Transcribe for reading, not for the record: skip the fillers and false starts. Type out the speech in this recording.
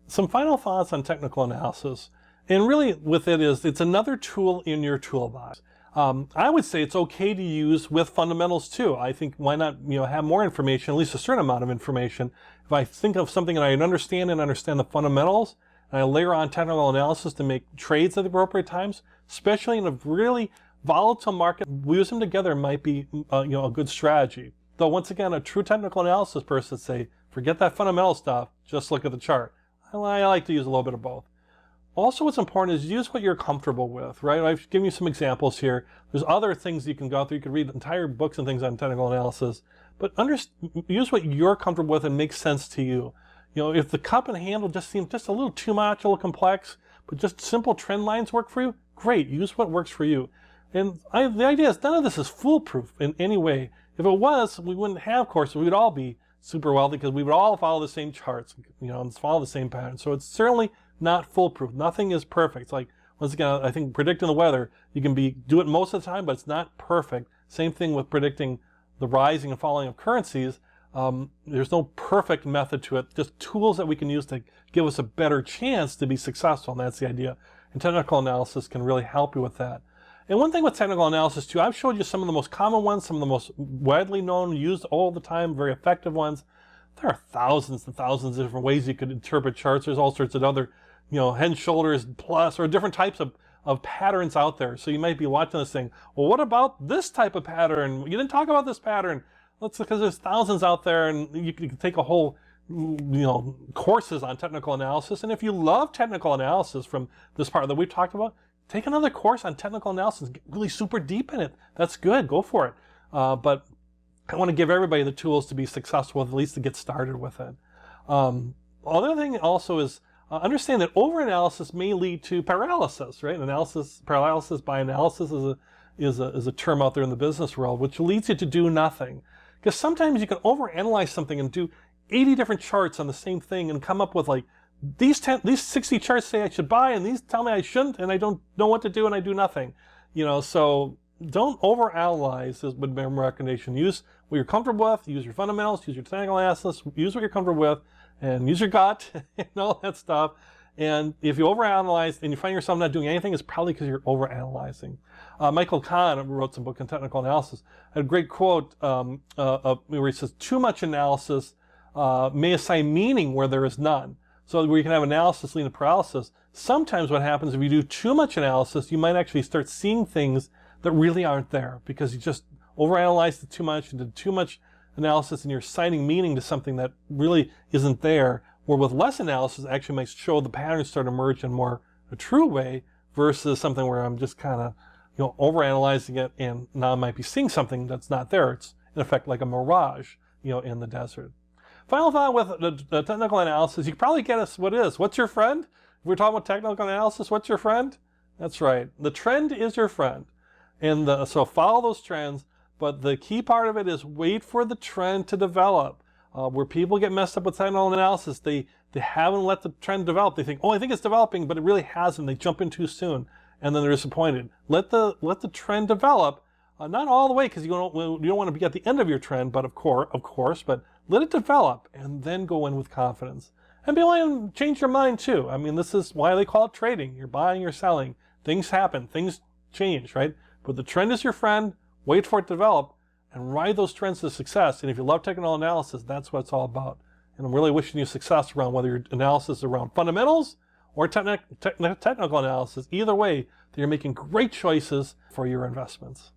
some final thoughts on technical analysis. And really with it is, it's another tool in your toolbox. I would say it's okay to use with fundamentals too. I think why not have more information, at least a certain amount of information. If I think of something that I understand the fundamentals, and I layer on technical analysis to make trades at the appropriate times, especially in a really volatile market, use them together might be a good strategy. Though once again, a true technical analysis person would say, forget that fundamental stuff, just look at the chart. I like to use a little bit of both. Also, what's important is use what you're comfortable with, right? I've given you some examples here. There's other things you can go through. You can read entire books and things on technical analysis, but use what you're comfortable with and makes sense to you. If the cup and handle just seems just a little too much, a little complex, but just simple trend lines work for you, great. Use what works for you. And the idea is none of this is foolproof in any way. If it was, we wouldn't have courses. We would all be super wealthy because we would all follow the same charts, and follow the same patterns. So it's certainly not foolproof. Nothing is perfect. It's like, once again, I think predicting the weather, you can do it most of the time, but it's not perfect. Same thing with predicting the rising and falling of currencies. There's no perfect method to it, just tools that we can use to give us a better chance to be successful, and that's the idea. And technical analysis can really help you with that. And one thing with technical analysis too, I've showed you some of the most common ones, some of the most widely known, used all the time, very effective ones. There are thousands and thousands of different ways you could interpret charts. There's all sorts of other, head and shoulders plus, or different types of patterns out there. So you might be watching this thing, well, what about this type of pattern? You didn't talk about this pattern. Because there's thousands out there, and you can take a whole, courses on technical analysis. And if you love technical analysis from this part that we've talked about, take another course on technical analysis, get really super deep in it. That's good, go for it. But I want to give everybody the tools to be successful, at least to get started with it. Other thing also is understand that overanalysis may lead to paralysis, right? Paralysis by analysis is a term out there in the business world, which leads you to do nothing. Because sometimes you can overanalyze something and do 80 different charts on the same thing and come up with like, these 60 charts say I should buy, and these tell me I shouldn't, and I don't know what to do, and I do nothing. So don't overanalyze is my recommendation. Use what you're comfortable with, use your fundamentals, use your technical analysis, use what you're comfortable with, and use your gut and all that stuff. And if you overanalyze and you find yourself not doing anything, it's probably because you're overanalyzing. Michael Kahn, who wrote some book on technical analysis, had a great quote where he says, too much analysis may assign meaning where there is none. So where you can have analysis leading to paralysis. Sometimes what happens if you do too much analysis, you might actually start seeing things that really aren't there because you just overanalyzed it too much, you did too much analysis, and you're assigning meaning to something that really isn't there. Where with less analysis, it actually makes show the patterns start to emerge in more a true way versus something where I'm just kind of overanalyzing it, and now I might be seeing something that's not there. It's in effect like a mirage, in the desert. Final thought with the technical analysis, you can probably get us what it is. What's your friend? If we're talking about technical analysis, what's your friend? That's right. The trend is your friend. And so follow those trends, but the key part of it is wait for the trend to develop. Where people get messed up with technical analysis, they haven't let the trend develop. They think, oh, I think it's developing, but it really hasn't. They jump in too soon, and then they're disappointed. Let the trend develop, not all the way, because you don't want to be at the end of your trend, but of course, but let it develop, and then go in with confidence. And be willing to change your mind too. I mean, this is why they call it trading. You're buying, you're selling. Things happen, things change, right? But the trend is your friend. Wait for it to develop, and ride those trends to success. And if you love technical analysis, that's what it's all about. And I'm really wishing you success around whether your analysis is around fundamentals or technical analysis. Either way, that you're making great choices for your investments.